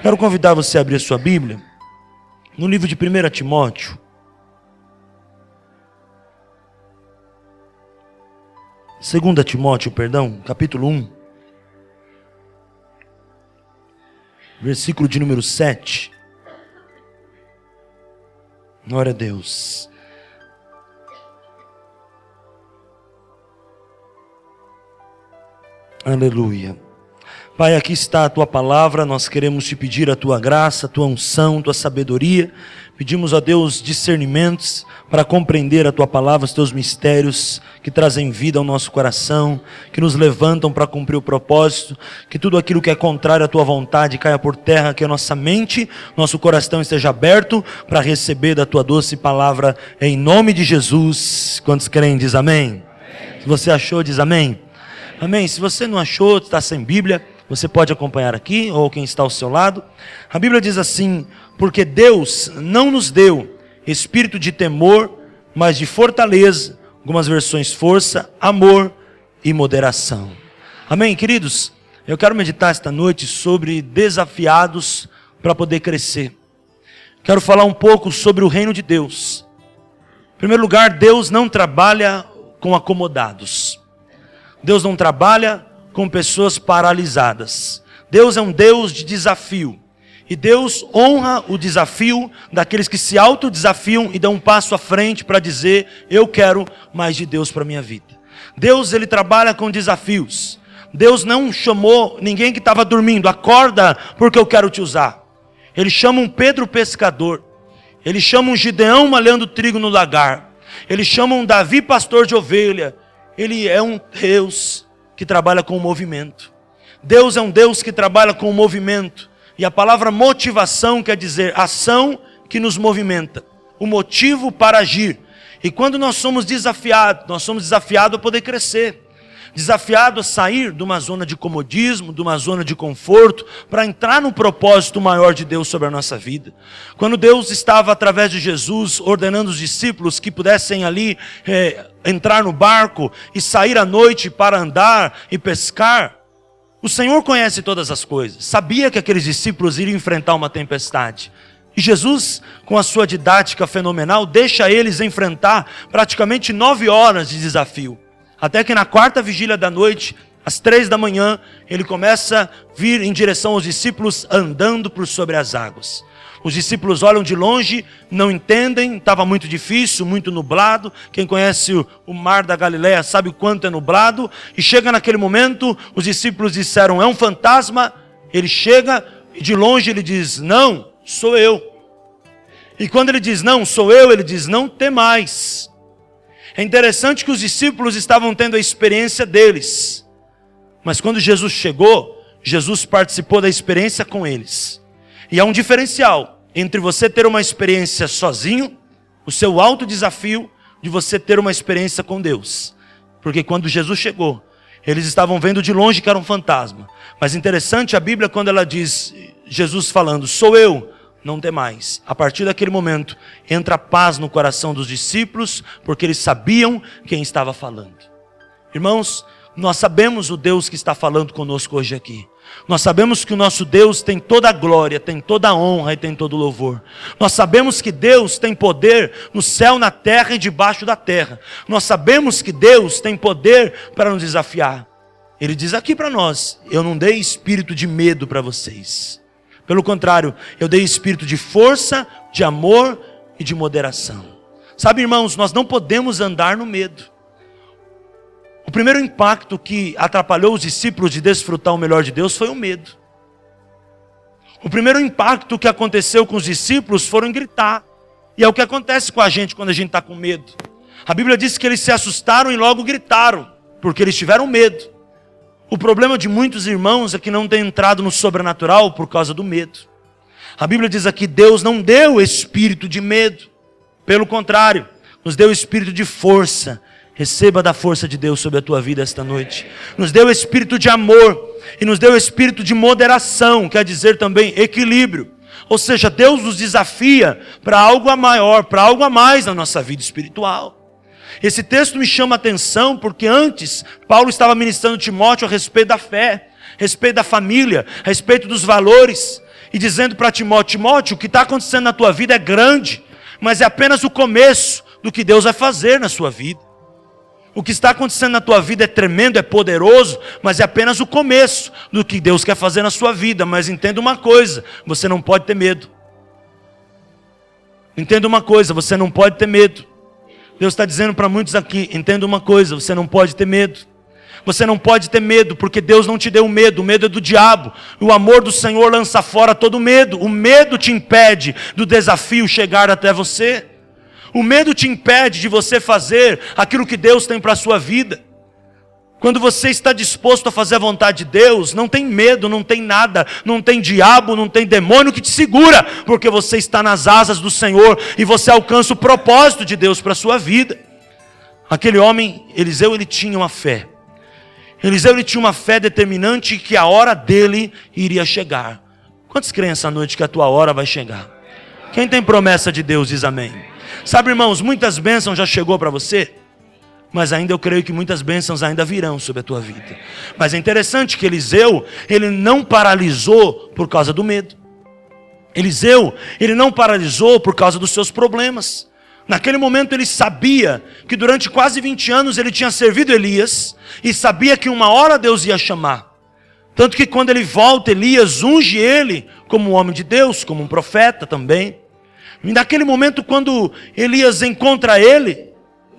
Quero convidar você a abrir a sua Bíblia no livro de 1 Timóteo. Segunda Timóteo, capítulo 1. Versículo de número 7. Glória a Deus. Aleluia. Pai, aqui está a Tua palavra, nós queremos Te pedir a Tua graça, a Tua unção, a Tua sabedoria. Pedimos a Deus discernimentos para compreender a Tua palavra, os Teus mistérios que trazem vida ao nosso coração, que nos levantam para cumprir o propósito, que tudo aquilo que é contrário à Tua vontade caia por terra, que a nossa mente, nosso coração esteja aberto para receber da Tua doce palavra, em nome de Jesus. Quantos creem, diz amém? Se você achou, diz amém. Amém. Se você não achou, está sem Bíblia, você pode acompanhar aqui, ou quem está ao seu lado. A Bíblia diz assim: porque Deus não nos deu espírito de temor, mas de fortaleza, algumas versões força, amor e moderação. Amém, queridos? Eu quero meditar esta noite sobre desafiados para poder crescer. Quero falar um pouco sobre o reino de Deus. Em primeiro lugar, Deus não trabalha com acomodados. Deus não trabalha com pessoas paralisadas. Deus é um Deus de desafio. E Deus honra o desafio daqueles que se autodesafiam e dão um passo à frente para dizer: eu quero mais de Deus para a minha vida. Deus, Ele trabalha com desafios. Deus não chamou ninguém que estava dormindo: acorda porque eu quero te usar. Ele chama um Pedro pescador. Ele chama um Gideão malhando trigo no lagar. Ele chama um Davi pastor de ovelha. Ele é um Deus que trabalha com o movimento. Deus é um Deus que trabalha com o movimento. E a palavra motivação quer dizer ação que nos movimenta. O motivo para agir. E quando nós somos desafiados a poder crescer. Desafiado a sair de uma zona de comodismo, de uma zona de conforto, para entrar no propósito maior de Deus sobre a nossa vida. Quando Deus estava, através de Jesus, ordenando os discípulos que pudessem ali entrar no barco e sair à noite para andar e pescar, o Senhor conhece todas as coisas, sabia que aqueles discípulos iriam enfrentar uma tempestade. E Jesus, com a sua didática fenomenal, deixa eles enfrentar praticamente 9 horas de desafio. Até que na quarta vigília da noite, às 3 da manhã, ele começa a vir em direção aos discípulos andando por sobre as águas. Os discípulos olham de longe, não entendem, estava muito difícil, muito nublado. Quem conhece o mar da Galileia sabe o quanto é nublado. E chega naquele momento, os discípulos disseram: é um fantasma. Ele chega e de longe ele diz: não, sou eu. E quando ele diz: não, sou eu, ele diz: não temais. É interessante que os discípulos estavam tendo a experiência deles. Mas quando Jesus chegou, Jesus participou da experiência com eles. E há um diferencial entre você ter uma experiência sozinho, o seu autodesafio, de você ter uma experiência com Deus. Porque quando Jesus chegou, eles estavam vendo de longe que era um fantasma. Mas interessante a Bíblia quando ela diz, Jesus falando: sou eu, não temais. A partir daquele momento, entra paz no coração dos discípulos, porque eles sabiam quem estava falando. Irmãos, nós sabemos o Deus que está falando conosco hoje aqui. Nós sabemos que o nosso Deus tem toda a glória, tem toda a honra e tem todo o louvor. Nós sabemos que Deus tem poder no céu, na terra e debaixo da terra. Nós sabemos que Deus tem poder para nos desafiar. Ele diz aqui para nós: eu não dei espírito de medo para vocês. Pelo contrário, eu dei espírito de força, de amor e de moderação. Sabe, irmãos, nós não podemos andar no medo. O primeiro impacto que atrapalhou os discípulos de desfrutar o melhor de Deus foi o medo. O primeiro impacto que aconteceu com os discípulos foram gritar. E é o que acontece com a gente quando a gente está com medo. A Bíblia diz que eles se assustaram e logo gritaram, porque eles tiveram medo. O problema de muitos irmãos é que não têm entrado no sobrenatural por causa do medo. A Bíblia diz aqui: Deus não deu espírito de medo. Pelo contrário, nos deu espírito de força. Receba da força de Deus sobre a tua vida esta noite. Nos deu espírito de amor. E nos deu espírito de moderação, quer dizer também equilíbrio. Ou seja, Deus nos desafia para algo maior, para algo a mais na nossa vida espiritual. Esse texto me chama a atenção porque antes Paulo estava ministrando Timóteo a respeito da fé, a respeito da família, a respeito dos valores. e dizendo para Timóteo: Timóteo, o que está acontecendo na tua vida é grande, mas é apenas o começo do que Deus vai fazer na sua vida. O que está acontecendo na tua vida é tremendo, é poderoso, mas é apenas o começo do que Deus quer fazer na sua vida. Mas entenda uma coisa, você não pode ter medo. Entenda uma coisa, você não pode ter medo. Deus está dizendo para muitos aqui: entenda uma coisa, você não pode ter medo. Você não pode ter medo, porque Deus não te deu medo. O medo é do diabo. O amor do Senhor lança fora todo medo. O medo te impede do desafio chegar até você. O medo te impede de você fazer aquilo que Deus tem para a sua vida. Quando você está disposto a fazer a vontade de Deus, não tem medo, não tem nada, não tem diabo, não tem demônio que te segura, porque você está nas asas do Senhor e você alcança o propósito de Deus para a sua vida. Aquele homem, Eliseu, ele tinha uma fé. Eliseu, ele tinha uma fé determinante que a hora dele iria chegar. Quantos creem essa noite que a tua hora vai chegar? Quem tem promessa de Deus diz amém. Sabe, irmãos, muitas bênçãos já chegou para você, mas ainda eu creio que muitas bênçãos ainda virão sobre a tua vida. Mas é interessante que Eliseu, ele não paralisou por causa do medo. Eliseu, ele não paralisou por causa dos seus problemas. Naquele momento ele sabia que durante quase 20 anos ele tinha servido Elias e sabia que uma hora Deus ia chamar. Tanto que quando ele volta, Elias unge ele como um homem de Deus, como um profeta também. E naquele momento, quando Elias encontra ele,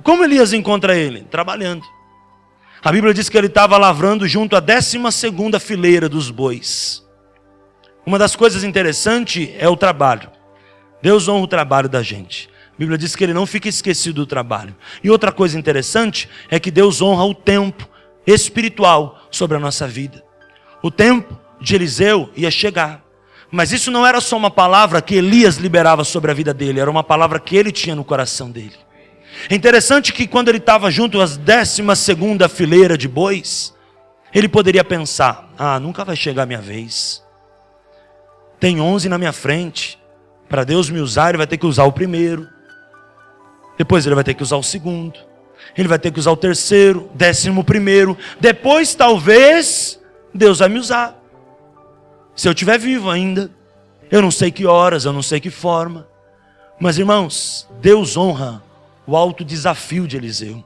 como Elias encontra ele? Trabalhando. A Bíblia diz que ele estava lavrando junto à 12ª fileira dos bois. Uma das coisas interessantes é o trabalho. Deus honra o trabalho da gente. A Bíblia diz que ele não fica esquecido do trabalho. E outra coisa interessante é que Deus honra o tempo espiritual sobre a nossa vida. O tempo de Eliseu ia chegar. Mas isso não era só uma palavra que Elias liberava sobre a vida dele, era uma palavra que ele tinha no coração dele. É interessante que quando ele estava junto às 12ª fileira de bois, ele poderia pensar: nunca vai chegar a minha vez. Tem 11 na minha frente. Para Deus me usar, ele vai ter que usar o primeiro. Depois ele vai ter que usar o segundo. Ele vai ter que usar o terceiro, 11º. Depois talvez Deus vai me usar. Se eu estiver vivo ainda. Eu não sei que horas, eu não sei que forma. Mas irmãos, Deus honra o alto desafio de Eliseu.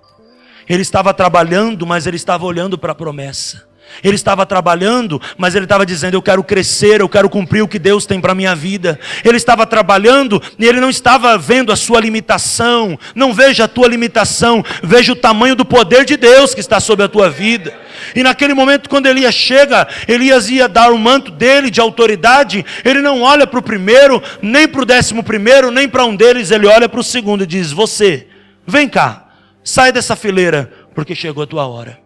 Ele estava trabalhando, mas ele estava olhando para a promessa. Ele estava trabalhando, mas ele estava dizendo: eu quero crescer, eu quero cumprir o que Deus tem para a minha vida. Ele estava trabalhando e ele não estava vendo a sua limitação. Não veja a tua limitação, veja o tamanho do poder de Deus que está sobre a tua vida. E naquele momento, quando Elias chega, Elias ia dar o manto dele de autoridade. Ele não olha para o primeiro, nem para o 11º, nem para um deles. Ele olha para o segundo e diz: você, vem cá, sai dessa fileira, porque chegou a tua hora.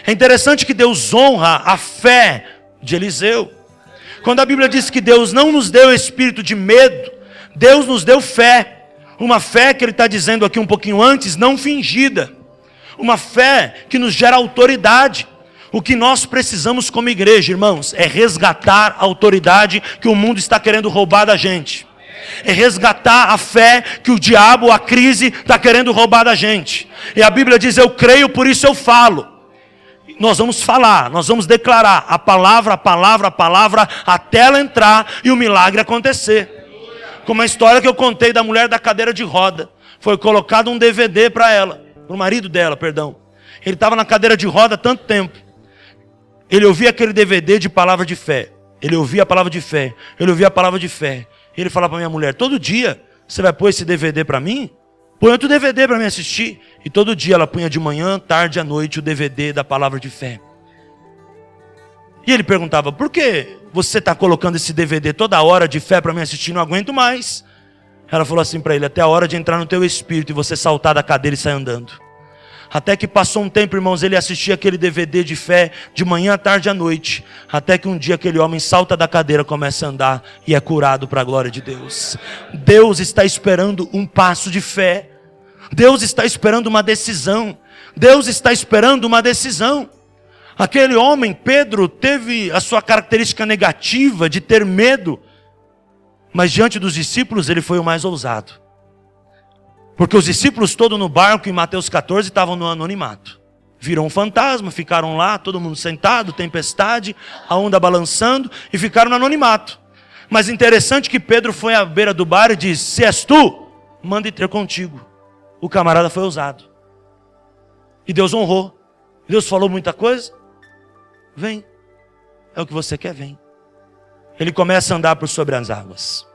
É interessante que Deus honra a fé de Eliseu. Quando a Bíblia diz que Deus não nos deu espírito de medo, Deus nos deu fé. Uma fé que ele está dizendo aqui um pouquinho antes, não fingida. Uma fé que nos gera autoridade. O que nós precisamos como igreja, irmãos, é resgatar a autoridade que o mundo está querendo roubar da gente. É resgatar a fé que o diabo, a crise, está querendo roubar da gente. E a Bíblia diz: eu creio, por isso eu falo. Nós vamos falar, nós vamos declarar a palavra, até ela entrar e o milagre acontecer. Como a história que eu contei da mulher da cadeira de roda. Foi colocado um DVD para ela, para o marido dela, perdão. Ele estava na cadeira de roda há tanto tempo. Ele ouvia aquele DVD de palavra de fé. Ele ouvia a palavra de fé. Ele ouvia a palavra de fé. E ele falava para minha mulher: todo dia você vai pôr esse DVD para mim? Põe outro DVD para mim assistir. E todo dia ela punha de manhã, tarde à noite o DVD da palavra de fé. E ele perguntava: por que você está colocando esse DVD toda hora de fé para mim assistir? Não aguento mais. Ela falou assim para ele: até a hora de entrar no teu espírito e você saltar da cadeira e sair andando. Até que passou um tempo, irmãos, ele assistia aquele DVD de fé de manhã, tarde à noite. Até que um dia aquele homem salta da cadeira, começa a andar e é curado para a glória de Deus. Deus está esperando um passo de fé. Deus está esperando uma decisão. Deus está esperando uma decisão. Aquele homem, Pedro, teve a sua característica negativa de ter medo. Mas diante dos discípulos ele foi o mais ousado. Porque os discípulos todos no barco em Mateus 14 estavam no anonimato. Viram um fantasma, ficaram lá, todo mundo sentado, tempestade, a onda balançando, e ficaram no anonimato. Mas interessante que Pedro foi à beira do bar e disse: se és tu, manda ter contigo. O camarada foi ousado. E Deus honrou. Deus falou muita coisa. Vem. É o que você quer, vem. Ele começa a andar por sobre as águas.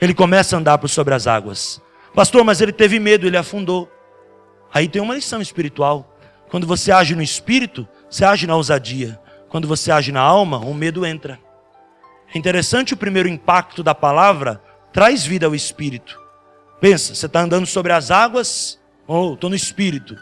Ele começa a andar por sobre as águas. Pastor, mas ele teve medo, ele afundou. Aí tem uma lição espiritual. Quando você age no espírito, você age na ousadia. Quando você age na alma, o medo entra. É interessante, o primeiro impacto da palavra traz vida ao espírito. Pensa, você está andando sobre as águas, estou no espírito.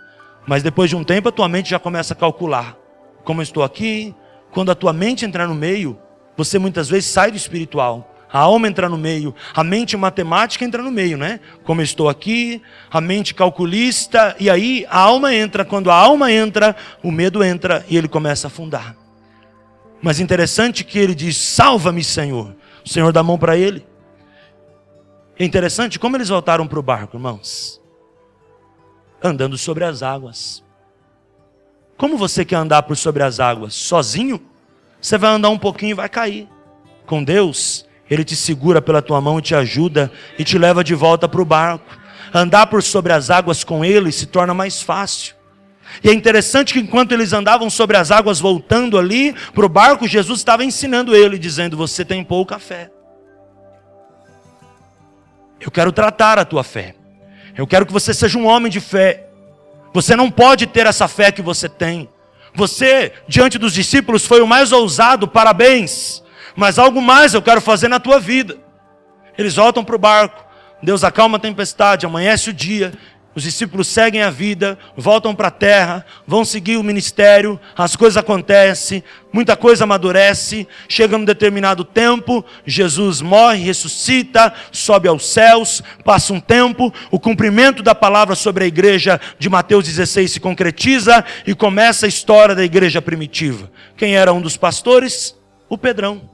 Mas depois de um tempo a tua mente já começa a calcular. Como eu estou aqui, quando a tua mente entrar no meio, você muitas vezes sai do espiritual. A alma entra no meio, a mente matemática entra no meio, né? Como eu estou aqui, a mente calculista, e aí a alma entra. Quando a alma entra, o medo entra e ele começa a afundar. Mas interessante que ele diz: salva-me, Senhor. O Senhor dá a mão para ele. É interessante como eles voltaram para o barco, irmãos. Andando sobre as águas. Como você quer andar por sobre as águas? Sozinho? Você vai andar um pouquinho e vai cair. Com Deus, Ele te segura pela tua mão e te ajuda e te leva de volta para o barco. Andar por sobre as águas com Ele se torna mais fácil. E é interessante que enquanto eles andavam sobre as águas voltando ali para o barco, Jesus estava ensinando ele, dizendo: você tem pouca fé. Eu quero tratar a tua fé. Eu quero que você seja um homem de fé. Você não pode ter essa fé que você tem. Você, diante dos discípulos, foi o mais ousado, parabéns. Mas algo mais eu quero fazer na tua vida. Eles voltam para o barco. Deus acalma a tempestade, amanhece o dia. Os discípulos seguem a vida, voltam para a terra, vão seguir o ministério, as coisas acontecem, muita coisa amadurece, chega num determinado tempo, Jesus morre, ressuscita, sobe aos céus, passa um tempo, o cumprimento da palavra sobre a igreja de Mateus 16 se concretiza e começa a história da igreja primitiva. Quem era um dos pastores? O Pedrão.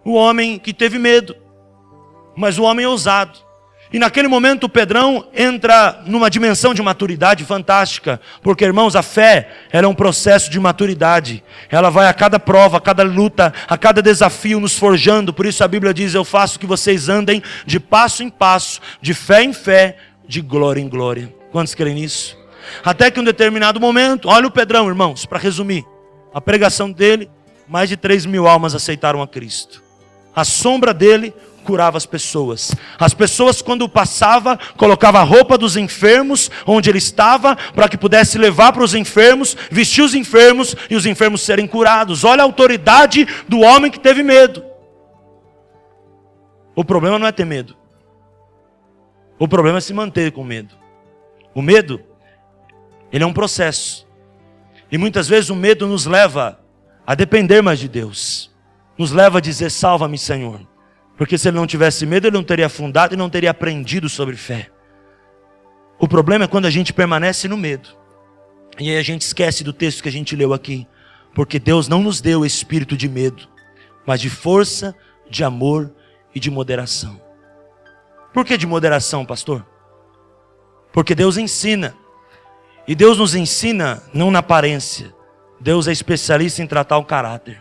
O homem que teve medo, mas o homem ousado. E naquele momento o Pedrão entra numa dimensão de maturidade fantástica. Porque, irmãos, a fé, ela é um processo de maturidade. Ela vai a cada prova, a cada luta, a cada desafio nos forjando. Por isso a Bíblia diz: eu faço que vocês andem de passo em passo, de fé em fé, de glória em glória. Quantos creem nisso? Até que em um determinado momento, olha o Pedrão, irmãos, para resumir. A pregação dele, mais de 3.000 almas aceitaram a Cristo. A sombra dele curava as pessoas. As pessoas, quando passava, colocava a roupa dos enfermos onde ele estava, para que pudesse levar para os enfermos, vestir os enfermos e os enfermos serem curados. Olha a autoridade do homem que teve medo. O problema não é ter medo. O problema é se manter com medo. O medo, ele é um processo. E muitas vezes o medo nos leva a depender mais de Deus. Nos leva a dizer: salva-me, Senhor. Porque se ele não tivesse medo, ele não teria afundado e não teria aprendido sobre fé. O problema é quando a gente permanece no medo. E aí a gente esquece do texto que a gente leu aqui. Porque Deus não nos deu espírito de medo, mas de força, de amor e de moderação. Por que de moderação, pastor? Porque Deus ensina. E Deus nos ensina não na aparência. Deus é especialista em tratar o caráter.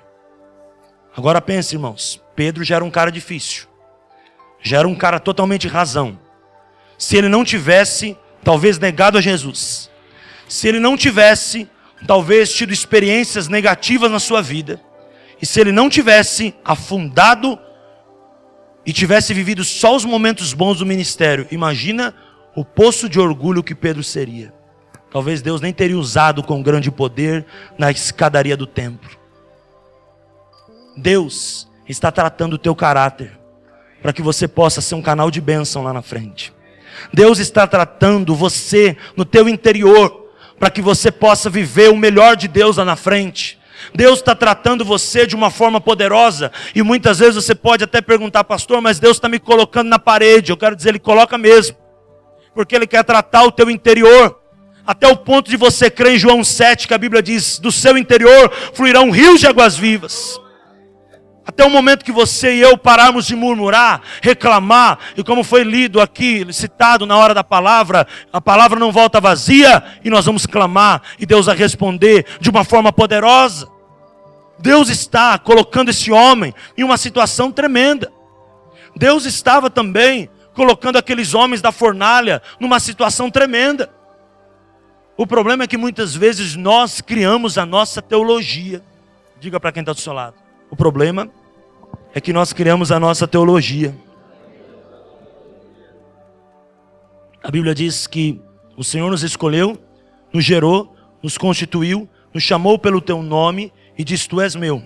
Agora pense, irmãos. Pedro já era um cara difícil. Já era um cara totalmente razão. Se ele não tivesse, talvez, negado a Jesus. Se ele não tivesse, talvez, tido experiências negativas na sua vida. E se ele não tivesse afundado e tivesse vivido só os momentos bons do ministério, imagina o poço de orgulho que Pedro seria. Talvez Deus nem teria usado com grande poder na escadaria do templo. Deus está tratando o teu caráter, para que você possa ser um canal de bênção lá na frente. Deus está tratando você no teu interior, para que você possa viver o melhor de Deus lá na frente. Deus está tratando você de uma forma poderosa, e muitas vezes você pode até perguntar: pastor, mas Deus está me colocando na parede. Eu quero dizer, Ele coloca mesmo, porque Ele quer tratar o teu interior, até o ponto de você crer em João 7, que a Bíblia diz: do seu interior fluirão rios de águas vivas. Até o momento que você e eu pararmos de murmurar, reclamar, e como foi lido aqui, citado na hora da palavra, a palavra não volta vazia, e nós vamos clamar, e Deus vai responder de uma forma poderosa. Deus está colocando esse homem em uma situação tremenda. Deus estava também colocando aqueles homens da fornalha numa situação tremenda. O problema é que muitas vezes nós criamos a nossa teologia. Diga para quem está do seu lado. O problema é que nós criamos a nossa teologia. A Bíblia diz que o Senhor nos escolheu, nos gerou, nos constituiu, nos chamou pelo teu nome e diz: tu és meu.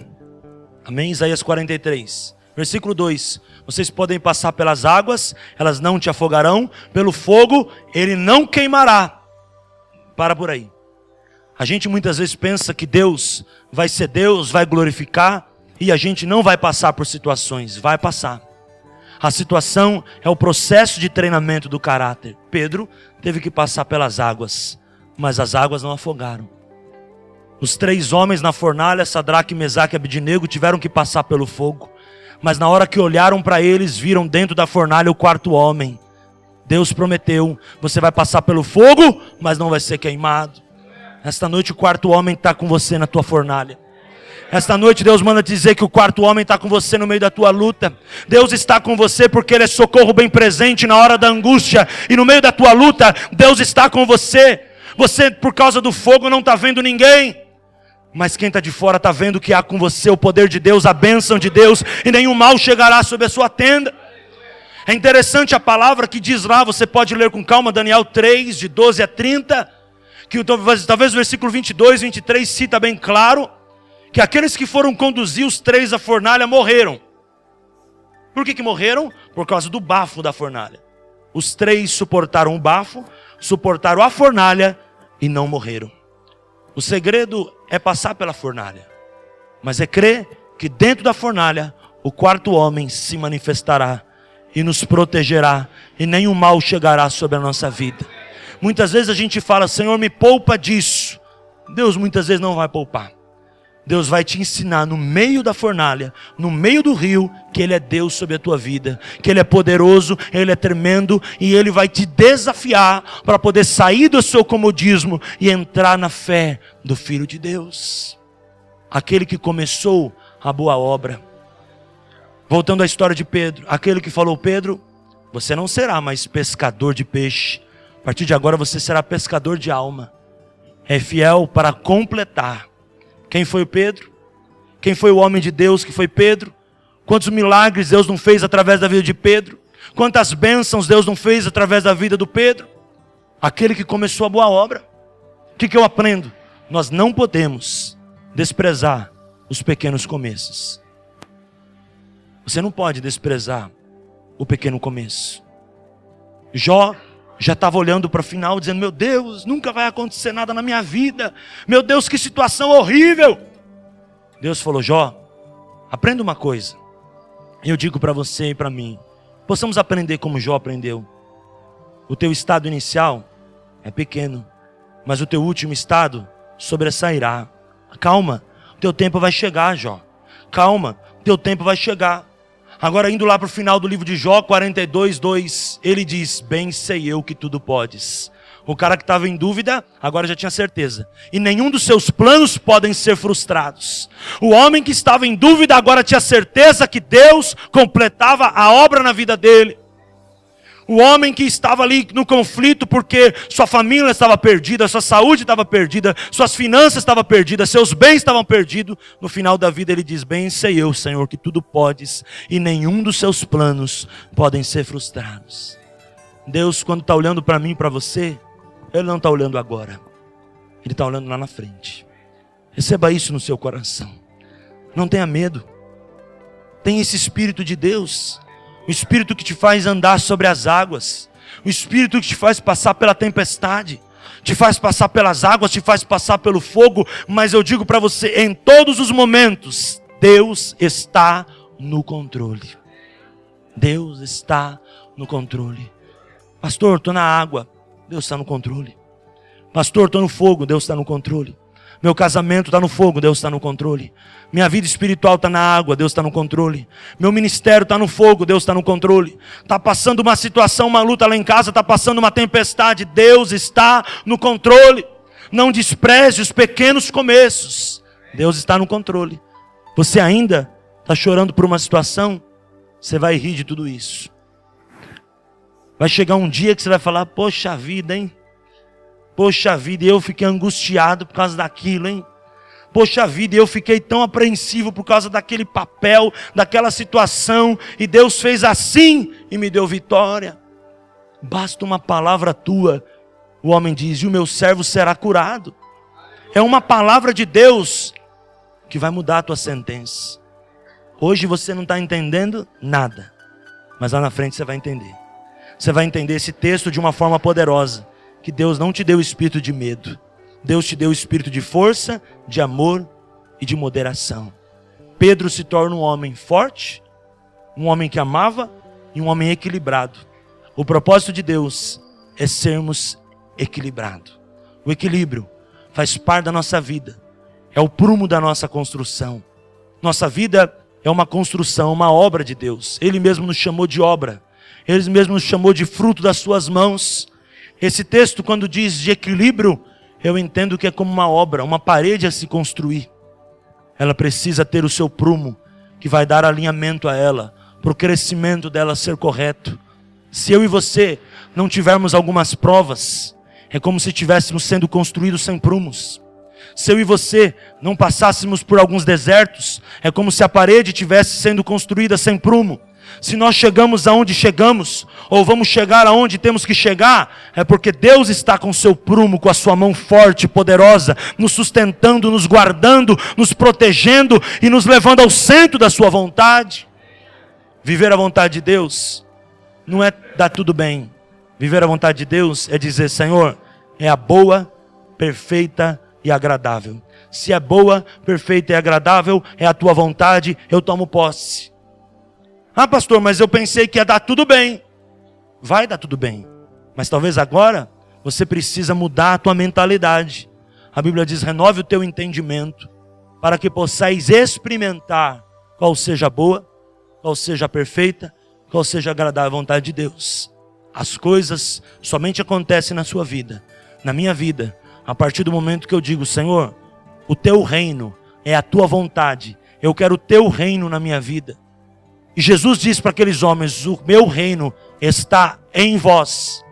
Amém? Isaías 43. Versículo 2. Vocês podem passar pelas águas, elas não te afogarão. Pelo fogo, ele não queimará. Para por aí. A gente muitas vezes pensa que Deus vai ser Deus, vai glorificar, e a gente não vai passar por situações. Vai passar. A situação é o processo de treinamento do caráter. Pedro teve que passar pelas águas, mas as águas não afogaram. Os 3 homens na fornalha, Sadraque, Mesaque e Abednego, tiveram que passar pelo fogo. Mas na hora que olharam para eles, viram dentro da fornalha o 4º homem. Deus prometeu: você vai passar pelo fogo, mas não vai ser queimado. Esta noite o 4º homem está com você na tua fornalha. Esta noite Deus manda te dizer que o 4º homem está com você no meio da tua luta. Deus está com você porque Ele é socorro bem presente na hora da angústia. E no meio da tua luta, Deus está com você. Você, por causa do fogo, não está vendo ninguém. Mas quem está de fora está vendo que há com você o poder de Deus, a bênção de Deus, e nenhum mal chegará sobre a sua tenda. É interessante a palavra que diz lá, você pode ler com calma, Daniel 3, de 12 a 30, que talvez o versículo 22, 23 cita bem claro, que aqueles que foram conduzir os 3 à fornalha morreram. Por que morreram? Por causa do bafo da fornalha. Os 3 suportaram o bafo, suportaram a fornalha e não morreram. O segredo é passar pela fornalha, mas é crer que dentro da fornalha o 4º homem se manifestará e nos protegerá, e nenhum mal chegará sobre a nossa vida. Muitas vezes a gente fala: Senhor, me poupa disso. Deus muitas vezes não vai poupar. Deus vai te ensinar no meio da fornalha, no meio do rio, que Ele é Deus sobre a tua vida, que Ele é poderoso, Ele é tremendo, e Ele vai te desafiar para poder sair do seu comodismo e entrar na fé do Filho de Deus. Aquele que começou a boa obra. Voltando à história de Pedro, aquele que falou: Pedro, você não será mais pescador de peixe, a partir de agora você será pescador de alma. É fiel para completar. Quem foi o Pedro? Quem foi o homem de Deus que foi Pedro? Quantos milagres Deus não fez através da vida de Pedro? Quantas bênçãos Deus não fez através da vida do Pedro? Aquele que começou a boa obra. O que eu aprendo? Nós não podemos desprezar os pequenos começos. Você não pode desprezar o pequeno começo. Jó já estava olhando para o final, dizendo: meu Deus, nunca vai acontecer nada na minha vida. Meu Deus, que situação horrível. Deus falou: Jó, aprenda uma coisa. Eu digo para você e para mim, possamos aprender como Jó aprendeu. O teu estado inicial é pequeno, mas o teu último estado sobressairá. Calma, o teu tempo vai chegar, Jó. Calma, o teu tempo vai chegar. Agora, indo lá para o final do livro de Jó, 42, 2, ele diz: bem sei eu que tudo podes. O cara que estava em dúvida, agora já tinha certeza. E nenhum dos seus planos podem ser frustrados. O homem que estava em dúvida, agora tinha certeza que Deus completava a obra na vida dele. O homem que estava ali no conflito porque sua família estava perdida, sua saúde estava perdida, suas finanças estavam perdidas, seus bens estavam perdidos. No final da vida ele diz: bem sei eu, Senhor, que tudo podes e nenhum dos seus planos podem ser frustrados. Deus, quando está olhando para mim e para você, Ele não está olhando agora. Ele está olhando lá na frente. Receba isso no seu coração. Não tenha medo. Tenha esse Espírito de Deus. O Espírito que te faz andar sobre as águas. O Espírito que te faz passar pela tempestade. Te faz passar pelas águas, te faz passar pelo fogo. Mas eu digo para você, em todos os momentos, Deus está no controle. Deus está no controle. Pastor, estou na água. Deus está no controle. Pastor, estou no fogo. Deus está no controle. Meu casamento está no fogo, Deus está no controle. Minha vida espiritual está na água, Deus está no controle. Meu ministério está no fogo, Deus está no controle. Está passando uma situação, uma luta lá em casa, está passando uma tempestade, Deus está no controle. Não despreze os pequenos começos. Deus está no controle. Você ainda está chorando por uma situação? Você vai rir de tudo isso. Vai chegar um dia que você vai falar, poxa vida, hein? Poxa vida, eu fiquei angustiado por causa daquilo, hein? Poxa vida, eu fiquei tão apreensivo por causa daquele papel, daquela situação, e Deus fez assim e me deu vitória. Basta uma palavra tua, o homem diz, e o meu servo será curado. É uma palavra de Deus que vai mudar a tua sentença. Hoje você não está entendendo nada, mas lá na frente você vai entender. Você vai entender esse texto de uma forma poderosa, que Deus não te deu o espírito de medo. Deus te deu o espírito de força, de amor e de moderação. Pedro se torna um homem forte, um homem que amava e um homem equilibrado. O propósito de Deus é sermos equilibrados. O equilíbrio faz parte da nossa vida. É o prumo da nossa construção. Nossa vida é uma construção, uma obra de Deus. Ele mesmo nos chamou de obra. Ele mesmo nos chamou de fruto das suas mãos. Esse texto, quando diz de equilíbrio, eu entendo que é como uma obra, uma parede a se construir. Ela precisa ter o seu prumo, que vai dar alinhamento a ela, para o crescimento dela ser correto. Se eu e você não tivermos algumas provas, é como se estivéssemos sendo construídos sem prumos. Se eu e você não passássemos por alguns desertos, é como se a parede estivesse sendo construída sem prumo. Se nós chegamos aonde chegamos, ou vamos chegar aonde temos que chegar, é porque Deus está com o seu prumo, com a sua mão forte e poderosa, nos sustentando, nos guardando, nos protegendo e nos levando ao centro da sua vontade. Viver a vontade de Deus não é dar tudo bem. Viver a vontade de Deus é dizer, Senhor, é a boa, perfeita e agradável. Se é boa, perfeita e agradável, é a tua vontade, eu tomo posse. Ah, pastor, mas eu pensei que ia dar tudo bem. Vai dar tudo bem. Mas talvez agora você precisa mudar a tua mentalidade. A Bíblia diz, renove o teu entendimento, para que possais experimentar qual seja a boa, qual seja a perfeita, qual seja a agradável vontade de Deus. As coisas somente acontecem na sua vida, na minha vida, a partir do momento que eu digo, Senhor, o teu reino é a tua vontade. Eu quero o teu reino na minha vida. E Jesus disse para aqueles homens, o meu reino está em vós.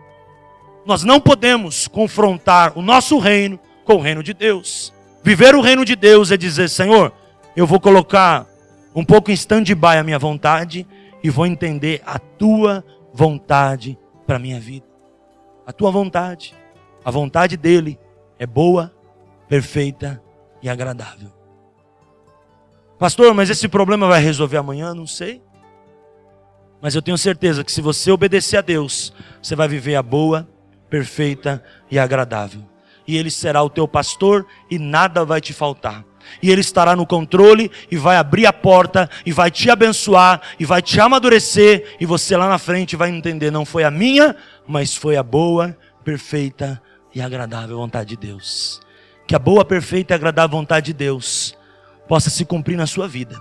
Nós não podemos confrontar o nosso reino com o reino de Deus. Viver o reino de Deus é dizer, Senhor, eu vou colocar um pouco em stand-by a minha vontade e vou entender a tua vontade para a minha vida. A tua vontade, a vontade dele é boa, perfeita e agradável. Pastor, mas esse problema vai resolver amanhã? Não sei. Mas eu tenho certeza que se você obedecer a Deus, você vai viver a boa, perfeita e agradável. E Ele será o teu pastor e nada vai te faltar. E Ele estará no controle e vai abrir a porta e vai te abençoar e vai te amadurecer. E você lá na frente vai entender, não foi a minha, mas foi a boa, perfeita e agradável vontade de Deus. Que a boa, perfeita e agradável vontade de Deus possa se cumprir na sua vida,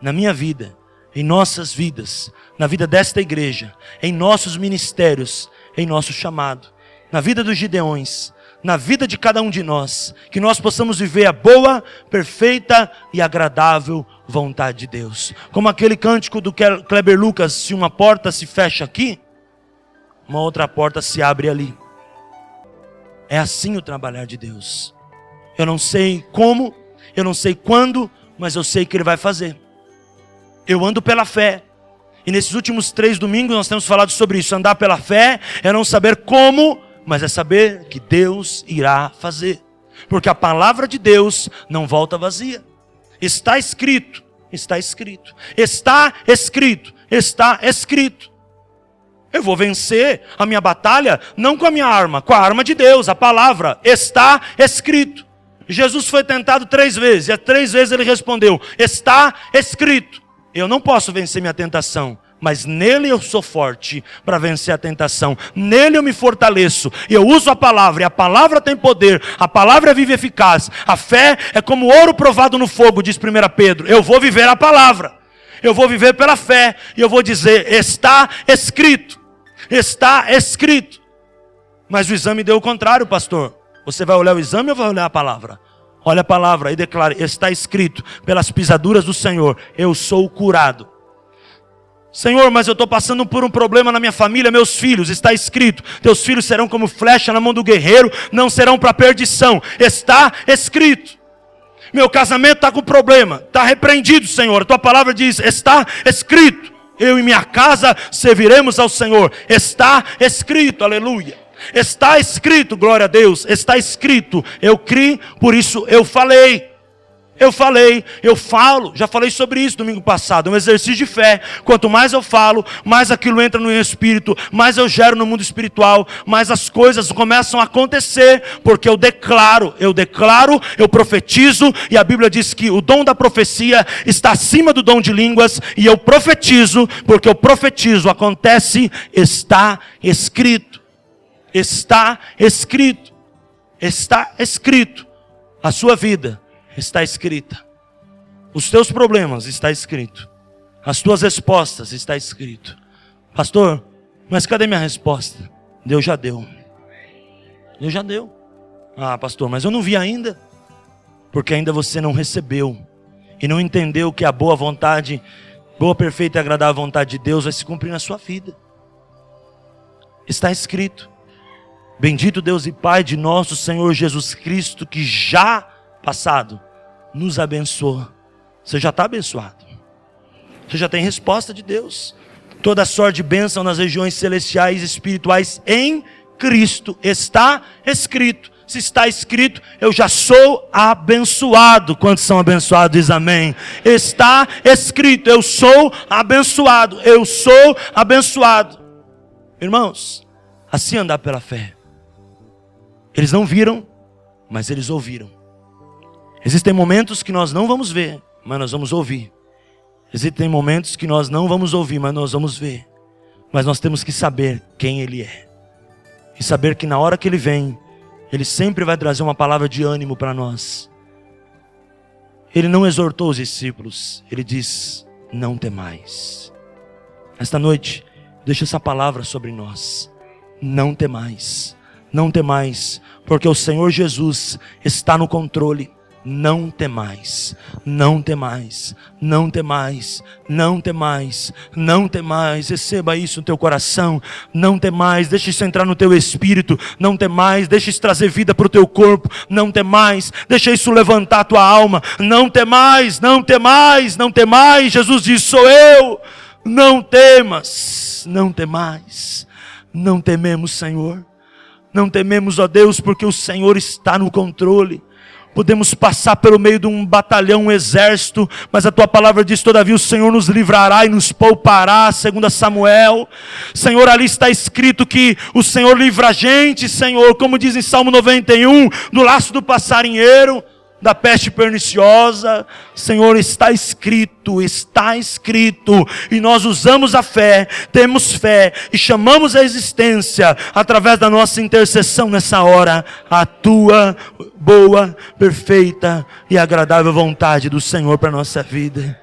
na minha vida, em nossas vidas, na vida desta igreja, em nossos ministérios, em nosso chamado, na vida dos Gideões, na vida de cada um de nós, que nós possamos viver a boa, perfeita e agradável vontade de Deus. Como aquele cântico do Kleber Lucas, se uma porta se fecha aqui, uma outra porta se abre ali. É assim o trabalhar de Deus. Eu não sei como, eu não sei quando, mas eu sei que Ele vai fazer. Eu ando pela fé. E nesses últimos 3 domingos nós temos falado sobre isso. Andar pela fé é não saber como, mas é saber que Deus irá fazer. Porque a palavra de Deus não volta vazia. Está escrito, está escrito, está escrito, está escrito. Eu vou vencer a minha batalha não com a minha arma, com a arma de Deus, a palavra. Está escrito. Jesus foi tentado 3 vezes, e 3 vezes ele respondeu, está escrito. Eu não posso vencer minha tentação, mas nele eu sou forte para vencer a tentação. Nele eu me fortaleço, e eu uso a palavra, e a palavra tem poder, a palavra é viva e eficaz. A fé é como ouro provado no fogo, diz 1 Pedro. Eu vou viver a palavra, eu vou viver pela fé, e eu vou dizer, está escrito, está escrito. Mas o exame deu o contrário, pastor. Você vai olhar o exame ou vai olhar a palavra? Olha a palavra e declara: está escrito, pelas pisaduras do Senhor, eu sou curado. Senhor, mas eu estou passando por um problema na minha família, meus filhos. Está escrito, teus filhos serão como flecha na mão do guerreiro, não serão para perdição. Está escrito. Meu casamento está com problema, está repreendido, Senhor. A tua palavra diz, está escrito. Eu e minha casa serviremos ao Senhor. Está escrito, aleluia. Está escrito, glória a Deus. Está escrito, eu criei, por isso eu falei. Eu falo, já falei sobre isso domingo passado, é um exercício de fé. Quanto mais eu falo, mais aquilo entra no meu espírito, mais eu gero no mundo espiritual, mais as coisas começam a acontecer, porque eu declaro, eu profetizo, e a Bíblia diz que o dom da profecia está acima do dom de línguas, e eu profetizo, porque eu profetizo, acontece, está escrito, está escrito, está escrito, a sua vida está escrita, os teus problemas está escrito, as tuas respostas está escrito. Pastor, mas cadê minha resposta? Deus já deu. Deus já deu. Ah, pastor, mas eu não vi ainda. Porque ainda você não recebeu e não entendeu que a boa vontade, boa, perfeita e agradável vontade de Deus vai se cumprir na sua vida. Está escrito. Bendito Deus e Pai de nosso Senhor Jesus Cristo, que já passado nos abençoa. Você já está abençoado. Você já tem resposta de Deus. Toda sorte de bênção nas regiões celestiais e espirituais em Cristo está escrito. Se está escrito, eu já sou abençoado. Quantos são abençoados? Diz amém. Está escrito, eu sou abençoado. Eu sou abençoado. Irmãos, assim andar pela fé. Eles não viram, mas eles ouviram. Existem momentos que nós não vamos ver, mas nós vamos ouvir. Existem momentos que nós não vamos ouvir, mas nós vamos ver. Mas nós temos que saber quem Ele é. E saber que na hora que Ele vem, Ele sempre vai trazer uma palavra de ânimo para nós. Ele não exortou os discípulos. Ele diz, não temais. Esta noite, deixa essa palavra sobre nós. Não temais. Não temais. Porque o Senhor Jesus está no controle. Não temais, não temais, não temais, não temais, não temais. Receba isso no teu coração. Não temais, deixa isso entrar no teu espírito. Não temais, deixa isso trazer vida para o teu corpo. Não temais, deixa isso levantar a tua alma. Não temais, não temais, não temais. Jesus diz, sou eu. Não temas, não temais. Não tememos, Senhor. Não tememos, ó Deus, porque o Senhor está no controle. Podemos passar pelo meio de um batalhão, um exército, mas a tua palavra diz, todavia o Senhor nos livrará e nos poupará, segundo Samuel. Senhor, ali está escrito que o Senhor livra a gente, Senhor, como diz em Salmo 91, do laço do passarinheiro, da peste perniciosa. Senhor, está escrito, e nós usamos a fé, temos fé e chamamos a existência, através da nossa intercessão nessa hora, a tua boa, perfeita e agradável vontade do Senhor para a nossa vida.